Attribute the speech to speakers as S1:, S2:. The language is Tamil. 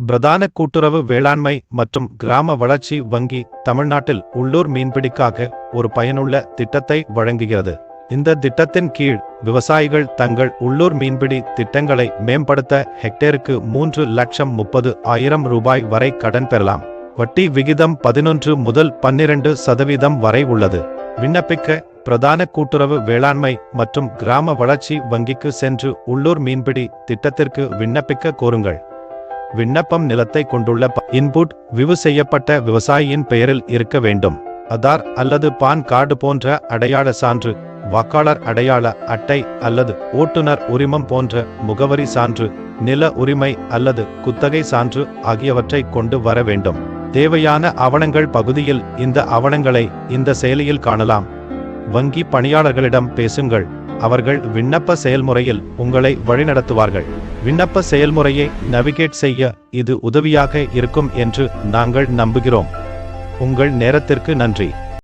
S1: பிரதான கூட்டுறவு வேளாண்மை மற்றும் கிராம வளர்ச்சி வங்கி தமிழ்நாட்டில் உள்ளூர் மீன்பிடிக்காக ஒரு பயனுள்ள திட்டத்தை வழங்குகிறது. இந்த திட்டத்தின் கீழ் விவசாயிகள் தங்கள் உள்ளூர் மீன்பிடி திட்டங்களை மேம்படுத்த ஹெக்டேருக்கு 3,30,000 ரூபாய் வரை கடன் பெறலாம். வட்டி விகிதம் 11 முதல் 12% வரை உள்ளது. விண்ணப்பிக்க பிரதான கூட்டுறவு வேளாண்மை மற்றும் கிராம வளர்ச்சி வங்கிக்கு சென்று உள்ளூர் மீன்பிடி திட்டத்திற்கு விண்ணப்பிக்க கோருங்கள். விண்ணப்பம் நிலத்தை கொண்டுள்ள இன்புட் விவு செய்யப்பட்ட விவசாயியின் பெயரில் இருக்க வேண்டும். ஆதார் அல்லது பான் கார்டு போன்ற அடையாள சான்று, வாக்காளர் அடையாள அட்டை அல்லது ஓட்டுநர் உரிமம் போன்ற முகவரி சான்று, நில உரிமை அல்லது குத்தகை சான்று ஆகியவற்றை கொண்டு வர வேண்டும். தேவையான ஆவணங்கள் பகுதியில் இந்த ஆவணங்களை இந்த செயலியில் காணலாம். வங்கி பணியாளர்களிடம் பேசுங்கள். அவர்கள் விண்ணப்ப செயல்முறையில் உங்களை வழிநடத்துவார்கள். விண்ணப்ப செயல்முறையை நேவிகேட் செய்ய இது உதவியாக இருக்கும் என்று நாங்கள் நம்புகிறோம். உங்கள் நேரத்திற்கு நன்றி.